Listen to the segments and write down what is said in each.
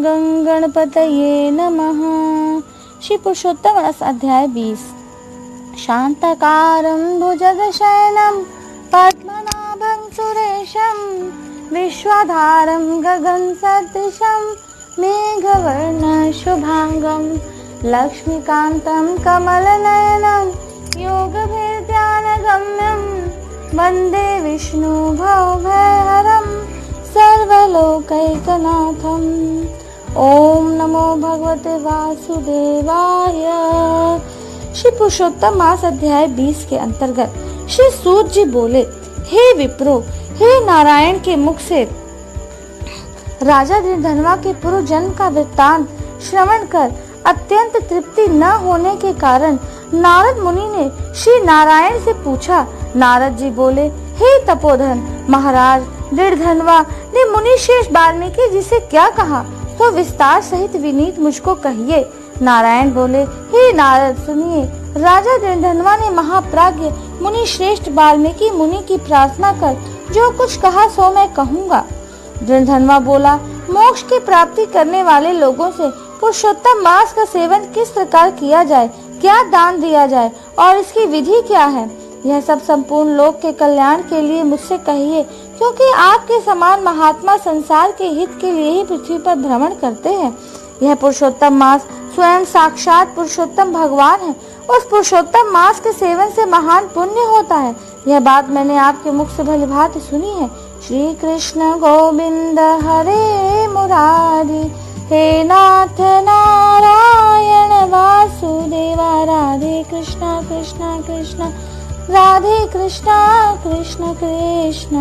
गं गणपतये नमः। श्री पुरुषोत्तम रस अध्याय 20। शांताकारं भुजगशयनं पद्मनाभं सुरेशं विश्वाधारं गगनसदृशं मेघवर्णं शुभांगं लक्ष्मीकान्तं कमलनयनं योगभेद्यानगम्यं वन्दे विष्णु भवभयहरं सर्वलोकैकनाथम्। ओम नमो भगवते वासुदेवाय। श्री पुरुषोत्तम मास अध्याय 20 के अंतर्गत श्री सूत जी बोले, हे विप्रो, हे नारायण के मुख से राजा धनवा के पूर्व जन्म का वृत्तांत श्रवण कर अत्यंत तृप्ति न होने के कारण नारद मुनि ने श्री नारायण से पूछा। नारद जी बोले, हे तपोधन महाराज, धनवा ने मुनि श्रेष्ठ वाल्मीकि जी से क्या कहा तो विस्तार सहित विनीत मुझको कहिए। नारायण बोले, हे नारद सुनिए, राजा धनवा ने महाप्राज्ञ मुनि श्रेष्ठ वाल्मीकि मुनि की प्रार्थना कर जो कुछ कहा सो मैं कहूँगा। धनवा बोला, मोक्ष की प्राप्ति करने वाले लोगों से पुरुषोत्तम मास का सेवन किस प्रकार किया जाए, क्या दान दिया जाए और इसकी विधि क्या है, यह सब संपूर्ण लोक के कल्याण के लिए मुझसे कहिए, क्योंकि आपके समान महात्मा संसार के हित के लिए ही पृथ्वी पर भ्रमण करते हैं। यह पुरुषोत्तम मास स्वयं साक्षात पुरुषोत्तम भगवान है। उस पुरुषोत्तम मास के सेवन से महान पुण्य होता है। यह बात मैंने आपके मुख से भली भांति सुनी है। श्री कृष्ण गोविंद हरे मुरारी, हे नाथ नारायण वासुदेवा, राधे कृष्णा कृष्णा कृष्णा राधे कृष्णा कृष्ण कृष्ण।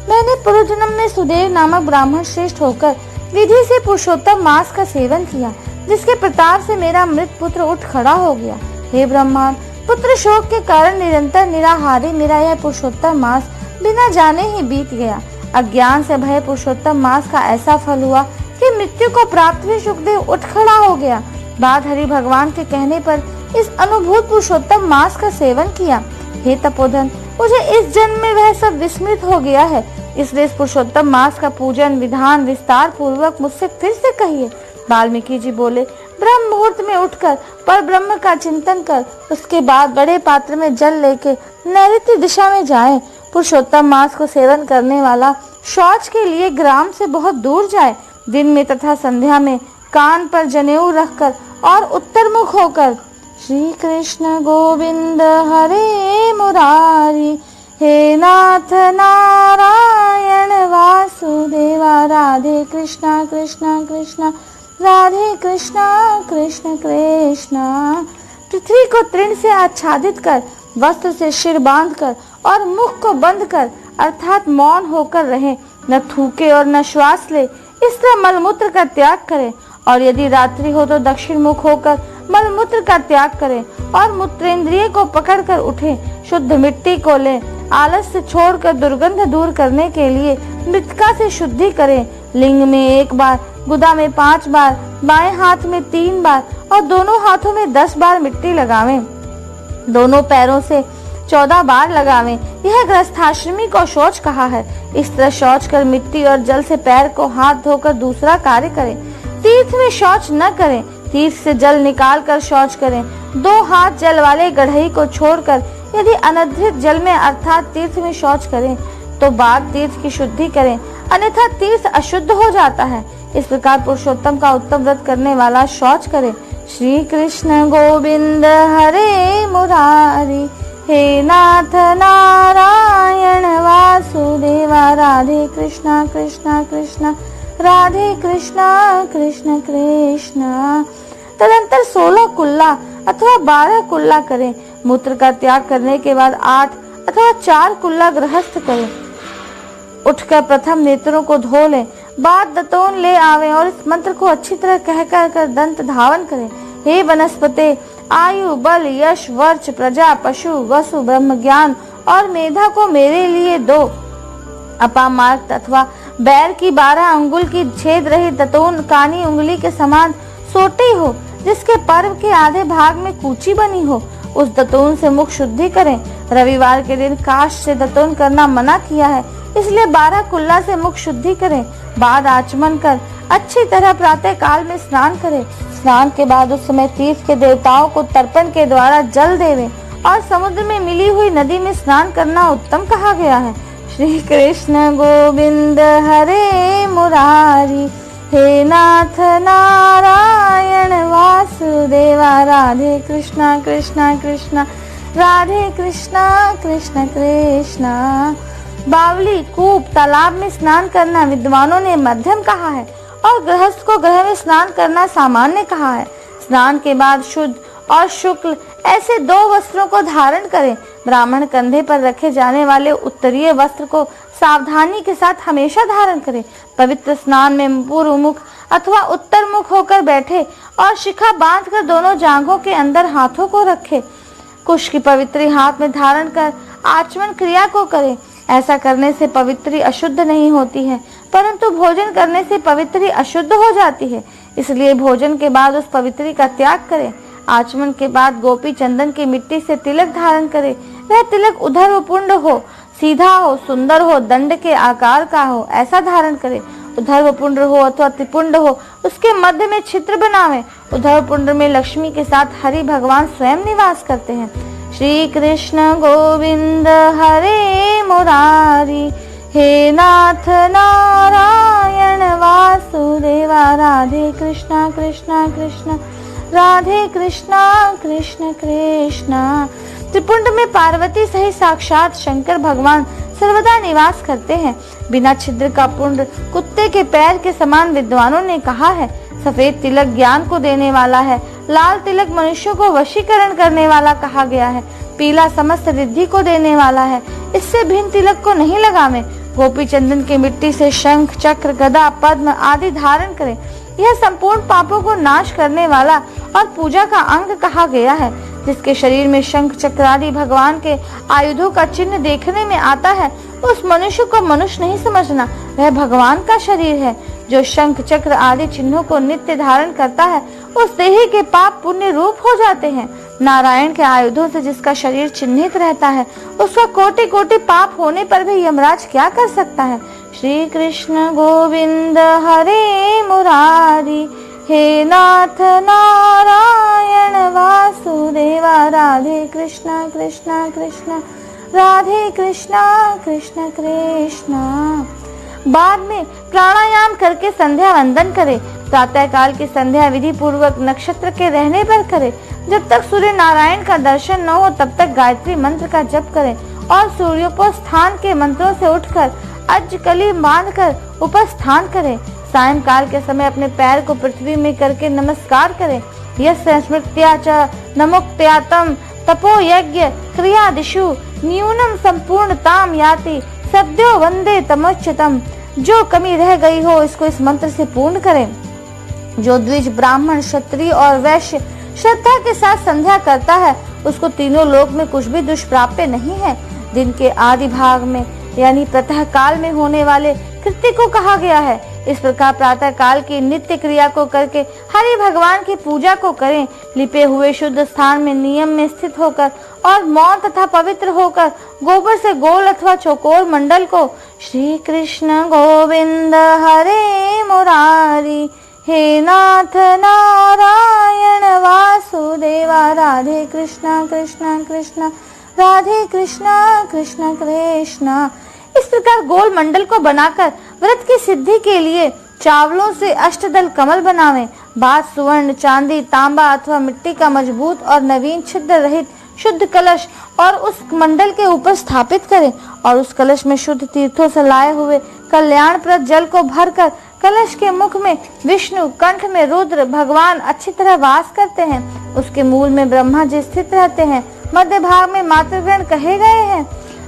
मैंने पूर्व जन्म में सुदेव नामक ब्राह्मण श्रेष्ठ होकर विधि से पुरुषोत्तम मास का सेवन किया, जिसके प्रताप से मेरा मृत पुत्र उठ खड़ा हो गया। हे ब्रह्मांड, पुत्र शोक के कारण निरंतर निराहारी मेरा यह पुरुषोत्तम मास बिना जाने ही बीत गया। अज्ञान से भय पुरुषोत्तम मास का ऐसा फल हुआ कि मृत्यु को प्राप्त हुए सुखदेव उठ खड़ा हो गया। बाद हरि भगवान के कहने पर इस अनुभूत पुरुषोत्तम मास का सेवन किया। हे तपोधन, मुझे इस जन्म में वह सब विस्मृत हो गया है, इसलिए इस पुरुषोत्तम मास का पूजन विधान विस्तार पूर्वक मुझसे फिर से कहिए। वाल्मीकि जी बोले, ब्रह्म मुहूर्त में उठकर पर ब्रह्म का चिंतन कर उसके बाद बड़े पात्र में जल लेके नैऋत्य दिशा में जाए। पुरुषोत्तम मास को सेवन करने वाला शौच के लिए ग्राम से बहुत दूर जाए। दिन में तथा संध्या में कान पर जनेऊ रखकर और उत्तर मुख होकर श्री कृष्ण गोविंद हरे मुरारी, हे नाथ नारायण वासुदेवा, राधे कृष्णा कृष्णा कृष्णा राधे कृष्णा कृष्ण कृष्णा। पृथ्वी को तृण से आच्छादित कर वस्त्र से सिर बांधकर और मुख को बंद कर अर्थात मौन होकर रहे, न थूके और न श्वास ले। इस तरह मलमूत्र का त्याग करें और यदि रात्रि हो तो दक्षिण मुख होकर मलमूत्र का त्याग करें और मूत्रेंद्रिय को पकड़कर उठे। शुद्ध मिट्टी को लें, आलस्य छोड़कर दुर्गंध दूर करने के लिए मृतिका से शुद्धि करें। लिंग में 1 बार, गुदा में 5 बार, बाएं हाथ में 3 बार और दोनों हाथों में 10 बार मिट्टी लगावें। दोनों पैरों से 14 बार लगावें। यह गृहस्थाश्रमी को शौच कहा है। इस तरह शौच कर मिट्टी और जल से पैर को हाथ धोकर दूसरा कार्य करें। तीर्थ में शौच न करें, तीर्थ से जल निकाल कर शौच करें। 2 हाथ जल वाले गढ़ई को छोड़कर यदि अनधिकृत जल में अर्थात तीर्थ में शौच करें तो बाद तीर्थ की शुद्धि करें, अन्यथा तीर्थ अशुद्ध हो जाता है। इस प्रकार पुरुषोत्तम का उत्तम व्रत करने वाला शौच करे। श्री कृष्ण गोविंद हरे मुरारी, हे नाथ नारायण वासुदेवा, राधे कृष्णा कृष्णा कृष्णा राधे कृष्णा कृष्ण कृष्ण। तदंतर 16 कुल्ला अथवा 12 कुल्ला करें। मूत्र का त्याग करने के बाद 8 अथवा 4 कुल्ला गृहस्थ करें। उठकर प्रथम नेत्रों को धो लें, बाद दतोन ले आवें और इस मंत्र को अच्छी तरह कह कर दंत धावन करें। हे वनस्पते, आयु बल यश वर्च प्रजा पशु वसु ब्रह्म ज्ञान और मेधा को मेरे लिए दो। अपामार्ग अथवा बैर की 12 अंगुल की छेद रही दतोन कानी उंगली के समान सोटी हो, जिसके पर्व के आधे भाग में कूची बनी हो, उस दतोन से मुख शुद्धि करें। रविवार के दिन काश से दतोन करना मना किया है, इसलिए 12 कुल्ला से मुख शुद्धि करें। बाद आचमन कर अच्छी तरह प्रातः काल में स्नान करे। स्नान के बाद उस समय तीर्थ के देवताओं को तर्पण के द्वारा जल देवे और समुद्र में मिली हुई नदी में स्नान करना उत्तम कहा गया है। श्री कृष्ण गोविंद हरे मुरारी, हे नाथ नारायण वासुदेवा, राधे कृष्णा कृष्णा कृष्णा राधे कृष्णा कृष्ण कृष्णा। बावली, कूप, तालाब में स्नान करना विद्वानों ने मध्यम कहा है और गृहस्थ को गृह में स्नान करना सामान्य कहा है। स्नान के बाद शुद्ध और शुक्ल ऐसे 2 वस्त्रों को धारण करें। ब्राह्मण कंधे पर रखे जाने वाले उत्तरीय वस्त्र को सावधानी के साथ हमेशा धारण करें। पवित्र स्नान में पूर्व मुख अथवा उत्तर मुख होकर बैठे और शिखा बांधकर दोनों जांघों के अंदर हाथों को रखे। कुश की पवित्री हाथ में धारण कर आचमन क्रिया को करें। ऐसा करने से पवित्री अशुद्ध नहीं होती है, परंतु भोजन करने से पवित्री अशुद्ध हो जाती है। इसलिए भोजन के बाद उस पवित्री का त्याग करें। आचमन के बाद गोपी चंदन की मिट्टी से तिलक धारण करे। वह तिलक उधर्वपुंड हो, सीधा हो, सुंदर हो, दंड के आकार का हो, ऐसा धारण करे। उधर्वपुंड हो अथवा त्रिपुंड हो, उसके मध्य में छिद्र बनावे। उधर्वपुंड में लक्ष्मी के साथ हरि भगवान स्वयं निवास करते हैं। श्री कृष्ण गोविंद हरे मुरारी, हे नाथ नारायण वासुदेवा, राधे कृष्णा कृष्णा कृष्णा राधे कृष्णा कृष्ण कृष्णा। त्रिपुंड में पार्वती सहित साक्षात शंकर भगवान सर्वदा निवास करते हैं। बिना छिद्र का पुंड कुत्ते के पैर के समान विद्वानों ने कहा है। सफेद तिलक ज्ञान को देने वाला है। लाल तिलक मनुष्यों को वशीकरण करने वाला कहा गया है। पीला समस्त रिद्धि को देने वाला है। इससे भिन्न तिलक को नहीं लगावे। गोपी चंदन की मिट्टी से शंख, चक्र, गदा, पद्म आदि धारण करें। यह संपूर्ण पापों को नाश करने वाला और पूजा का अंग कहा गया है। जिसके शरीर में शंख, चक्र आदि भगवान के आयुधों का चिन्ह देखने में आता है, उस मनुष्य को मनुष्य नहीं समझना, वह भगवान का शरीर है। जो शंख, चक्र आदि चिन्हों को नित्य धारण करता है, उस देही के पाप पुण्य रूप हो जाते हैं। नारायण के आयुधों से जिसका शरीर चिन्हित रहता है, उसका कोटि कोटि पाप होने पर भी यमराज क्या कर सकता है। श्री कृष्ण गोविंद हरे मुरारी, हे नाथ नारायण वासुदेवा, राधे कृष्णा कृष्णा कृष्णा राधे कृष्णा कृष्ण कृष्णा। बाद में प्राणायाम करके संध्या वंदन करे। प्रातः काल की संध्या विधि पूर्वक नक्षत्र के रहने पर करे। जब तक सूर्य नारायण का दर्शन न हो तब तक गायत्री मंत्र का जप करें और सूर्योपस्थान के मंत्रों से उठकर अजकली बांधकर उपस्थान करें। सायंकाल के समय अपने पैर को पृथ्वी में करके नमस्कार करें। यस्य स्मृत्या च नमुक्त्या तम तपो यज्ञ क्रियादिषु न्यूनम संपूर्णताम याति सद्यो वंदे तमोच्युतम। जो कमी रह गई हो इसको इस मंत्र से पूर्ण करें। जो द्विज, ब्राह्मण, क्षत्रिय और वैश्य श्रद्धा के साथ संध्या करता है, उसको तीनों लोक में कुछ भी दुष्प्राप्य नहीं है। दिन के आदि भाग में यानी प्रातः काल में होने वाले कृत्य को कहा गया है। इस प्रकार प्रातः काल की नित्य क्रिया को करके हरि भगवान की पूजा को करें। लिपे हुए शुद्ध स्थान में नियम में स्थित होकर और मौन तथा पवित्र होकर गोबर से गोल अथवा चौकोर मंडल को श्री कृष्ण गोविंद हरे मुरारी, हे नाथ नारायण वासुदेवा, राधे कृष्णा कृष्णा कृष्णा राधे कृष्णा कृष्ण कृष्णा। इस प्रकार गोल मंडल को बनाकर व्रत की सिद्धि के लिए चावलों से अष्टदल कमल बनावें। बाद सुवर्ण, चांदी, तांबा अथवा मिट्टी का मजबूत और नवीन छिद्र रहित शुद्ध कलश और उस मंडल के ऊपर स्थापित करें और उस कलश में शुद्ध तीर्थों से लाए हुए कल्याणप्रद जल को भरकर कलश के मुख में विष्णु, कंठ में रुद्र भगवान अच्छी तरह वास करते हैं। उसके मूल में ब्रह्मा जी स्थित रहते हैं। मध्य भाग में मातृगण कहे गए हैं।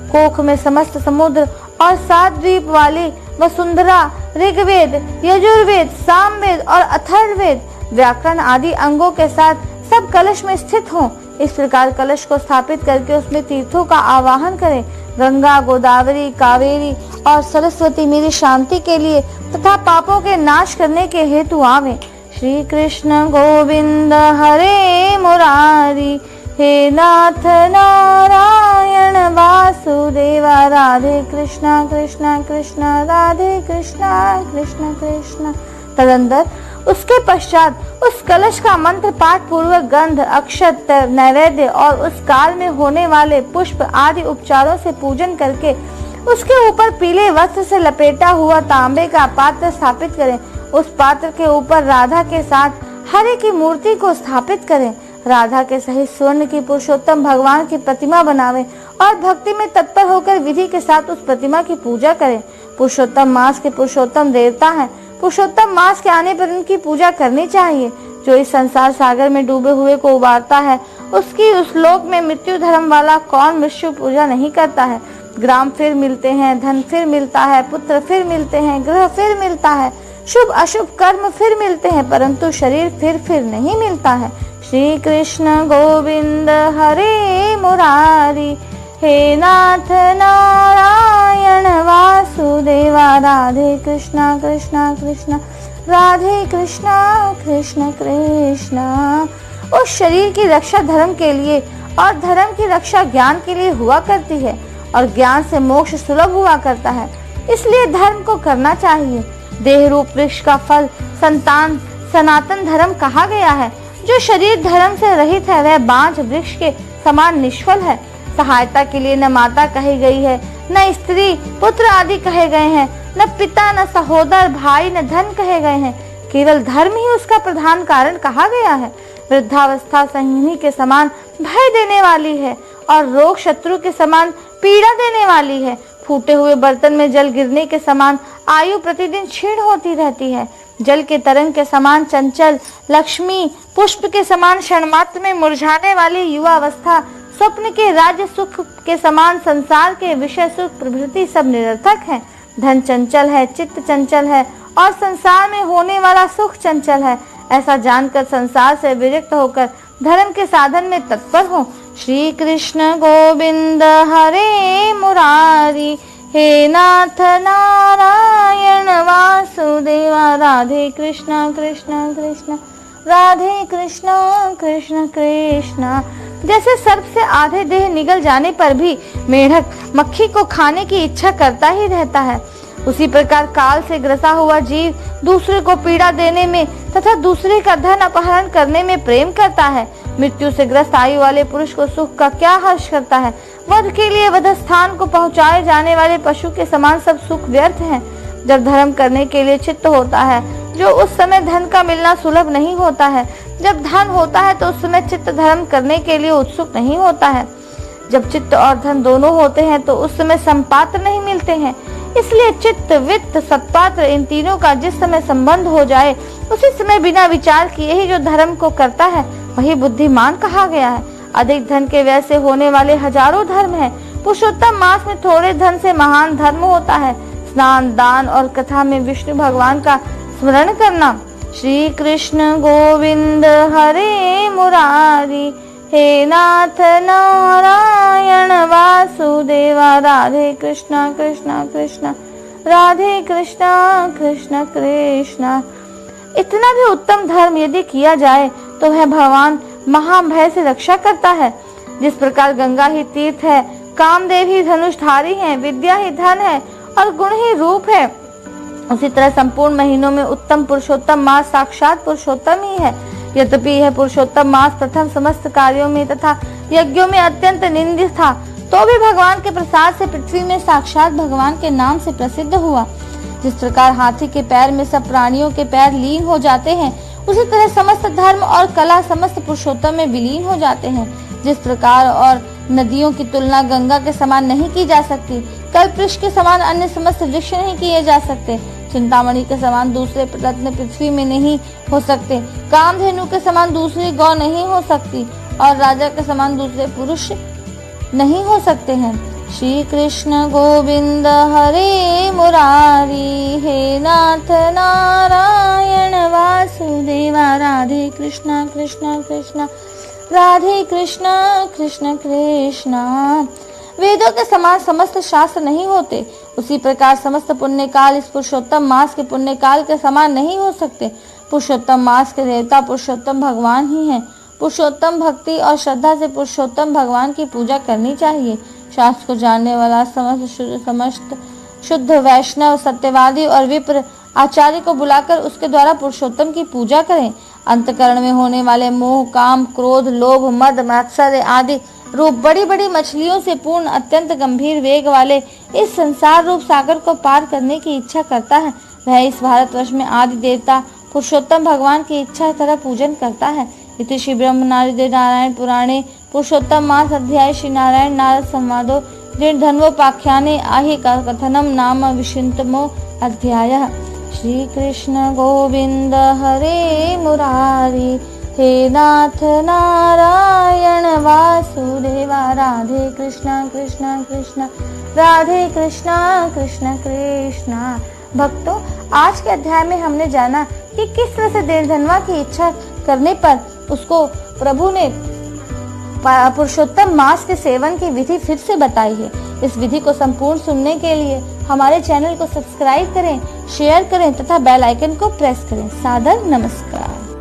कोख में समस्त समुद्र और 7 द्वीप वाली वसुंधरा, ऋग्वेद, यजुर्वेद, सामवेद और अथर्ववेद, व्याकरण आदि अंगों के साथ सब कलश में स्थित हों। इस प्रकार कलश को स्थापित करके उसमें तीर्थों का आवाहन करें। गंगा, गोदावरी, कावेरी और सरस्वती मेरी शांति के लिए तथा पापों के नाश करने के हेतु आवे। श्री कृष्ण गोविंद हरे मुरारी, हे नाथ नारायण वासुदेवा, राधे कृष्णा कृष्णा कृष्णा राधे कृष्णा कृष्ण कृष्ण तदंतर उसके पश्चात उस कलश का मंत्र पाठ पूर्वक गंध, अक्षत, नैवेद्य और उस काल में होने वाले पुष्प आदि उपचारों से पूजन करके उसके ऊपर पीले वस्त्र से लपेटा हुआ तांबे का पात्र स्थापित करें। उस पात्र के ऊपर राधा के साथ हरे की मूर्ति को स्थापित करें। राधा के सहित स्वर्ण की पुरुषोत्तम भगवान की प्रतिमा बनावें और भक्ति में तत्पर होकर विधि के साथ उस प्रतिमा की पूजा करें। पुरुषोत्तम मास के पुरुषोत्तम देवता हैं। पुरुषोत्तम मास के आने पर उनकी पूजा करनी चाहिए। जो इस संसार सागर में डूबे हुए को उबारता है, उसकी उस लोक में मृत्यु धर्म वाला कौन मृत्यु पूजा नहीं करता है। ग्राम फिर मिलते हैं, धन फिर मिलता है, पुत्र फिर मिलते हैं, ग्रह फिर मिलता है, शुभ अशुभ कर्म फिर मिलते हैं, परंतु शरीर फिर नहीं मिलता है। श्री कृष्ण गोविंद हरे मुरारी, हे नाथ नारायण वासुदेवा, राधे कृष्णा कृष्णा कृष्णा, राधे कृष्णा कृष्ण कृष्णा। उस शरीर की रक्षा धर्म के लिए और धर्म की रक्षा ज्ञान के लिए हुआ करती है और ज्ञान से मोक्ष सुलभ हुआ करता है, इसलिए धर्म को करना चाहिए। देह रूप वृक्ष का फल संतान सनातन धर्म कहा गया है। जो शरीर धर्म से रहित है वह बांझ वृक्ष के समान निष्फल है। सहायता के लिए न माता कही गई है, न स्त्री पुत्र आदि कहे गए हैं, न पिता, न सहोदर, भाई, न धन कहे गए हैं। केवल धर्म ही उसका प्रधान कारण कहा गया है। वृद्धावस्था संगिनी के समान भय देने वाली है और रोग शत्रु के समान पीड़ा देने वाली है। फूटे हुए बर्तन में जल गिरने के समान आयु प्रतिदिन क्षीण होती रहती है। जल के तरंग के समान चंचल, लक्ष्मी पुष्प के समान क्षणमात्र में मुरझाने वाली युवावस्था, स्वप्न के राज्य सुख के समान संसार के विषय सुख प्रभृति सब निरर्थक है। धन चंचल है, चित्त चंचल है और संसार में होने वाला सुख चंचल है। ऐसा जानकर संसार से विरक्त होकर धर्म के साधन में तत्पर हो। श्री कृष्ण गोविंद हरे मुरारी, हे नाथ नारायण वासुदेवा, राधे कृष्णा कृष्णा कृष्णा, राधे कृष्णा कृष्ण कृष्णा। जैसे सर्प से आधे देह निगल जाने पर भी मेढक मक्खी को खाने की इच्छा करता ही रहता है, उसी प्रकार काल से ग्रसा हुआ जीव दूसरे को पीड़ा देने में तथा दूसरे का धन अपहरण करने में प्रेम करता है। मृत्यु से ग्रस्त आयु वाले पुरुष को सुख का क्या हर्ष करता है। वध के लिए वध स्थान को पहुंचाए जाने वाले पशु के समान सब सुख व्यर्थ है। जब धर्म करने के लिए चित्त होता है, जो उस समय धन का मिलना सुलभ नहीं होता है। जब धन होता है तो उस समय चित्त धर्म करने के लिए उत्सुक नहीं होता है। जब चित्त और धन दोनों होते हैं तो उस समय संपात्र नहीं मिलते हैं। इसलिए चित्त, वित्त, सत्पात्र इन तीनों का जिस समय संबंध हो जाए उसी समय बिना विचार किए ही जो धर्म को करता है वही बुद्धिमान कहा गया है। अधिक धन के व्यय से होने वाले हजारों धर्म हैं। पुरुषोत्तम मास में थोड़े धन से महान धर्म होता है। स्नान, दान और कथा में विष्णु भगवान का स्मरण करना। श्री कृष्ण गोविंद हरे मुरारी, हे नाथ नारायण वासुदेवा, राधे कृष्णा कृष्णा कृष्णा, राधे कृष्णा कृष्ण कृष्णा। इतना भी उत्तम धर्म यदि किया जाए तो वह भगवान महाभय से रक्षा करता है। जिस प्रकार गंगा ही तीर्थ है, कामदेव ही धनुषधारी है, विद्या ही धन है और गुण ही रूप है, उसी तरह संपूर्ण महीनों में उत्तम पुरुषोत्तम मास साक्षात पुरुषोत्तम ही है। यद्यपि यह पुरुषोत्तम मास प्रथम समस्त कार्यों में तथा यज्ञों में अत्यंत निंदित था, तो भी भगवान के प्रसाद से पृथ्वी में साक्षात भगवान के नाम से प्रसिद्ध हुआ। जिस प्रकार हाथी के पैर में सब प्राणियों के पैर लीन हो जाते हैं, उसी तरह समस्त धर्म और कला समस्त पुरुषोत्तम में विलीन हो जाते हैं। जिस प्रकार और नदियों की तुलना गंगा के समान नहीं की जा सकती, कल्पवृक्ष के समान अन्य समस्त वृक्ष नहीं किए जा सकते, चिंतामणि के समान दूसरे रत्न पृथ्वी में नहीं हो सकते, कामधेनु के समान दूसरी गौ नहीं हो सकती और राजा के समान दूसरे पुरुष नहीं हो सकते हैं। श्री कृष्ण गोविंद हरे मुरारी, हे नाथ नारायण वासुदेवा, राधे कृष्णा कृष्णा कृष्णा, राधे कृष्णा कृष्ण कृष्णा। वेदों के समान समस्त शास्त्र नहीं होते, उसी प्रकार समस्त पुण्य काल इस पुरुषोत्तम मास के पुण्य काल के समान नहीं हो सकते। पुरुषोत्तम मास के देवता पुरुषोत्तम भगवान ही हैं। पुरुषोत्तम भक्ति और श्रद्धा से पुरुषोत्तम भगवान की पूजा करनी चाहिए। शास्त्र को जानने वाला समस्त शुद्ध वैष्णव, सत्यवादी और विप्र आचार्य को बुलाकर उसके द्वारा पुरुषोत्तम की पूजा करें। अंतकरण में होने वाले मोह, काम, क्रोध, लोभ, मद, मात्सर्य आदि रूप बड़ी बड़ी मछलियों से पूर्ण अत्यंत गंभीर वेग वाले इस संसार रूप सागर को पार करने की इच्छा करता है, वह इस भारतवर्ष में आदि देवता पुरुषोत्तम भगवान की इच्छा तरह पूजन करता है। इति श्री ब्रह्म नारायण पुराणे पुरुषोत्तम मास अध्याय श्री नारायण नारद संवादो निर्धन्वोपाख्याने आहि कथनम नाम विंशतितमो अध्यायः। श्री कृष्ण गोविंद हरे मुरारी, हे नाथ नारायण वासुदेवा, राधे कृष्णा कृष्णा कृष्णा राधे कृष्णा कृष्ण कृष्णा। भक्तों, आज के अध्याय में हमने जाना कि किस तरह से निर्धनवा की इच्छा करने पर उसको प्रभु ने पुरुषोत्तम मास के सेवन की विधि फिर से बताई है। इस विधि को संपूर्ण सुनने के लिए हमारे चैनल को सब्सक्राइब करें, शेयर करें तथा बेल आइकन को प्रेस करें। सादर नमस्कार।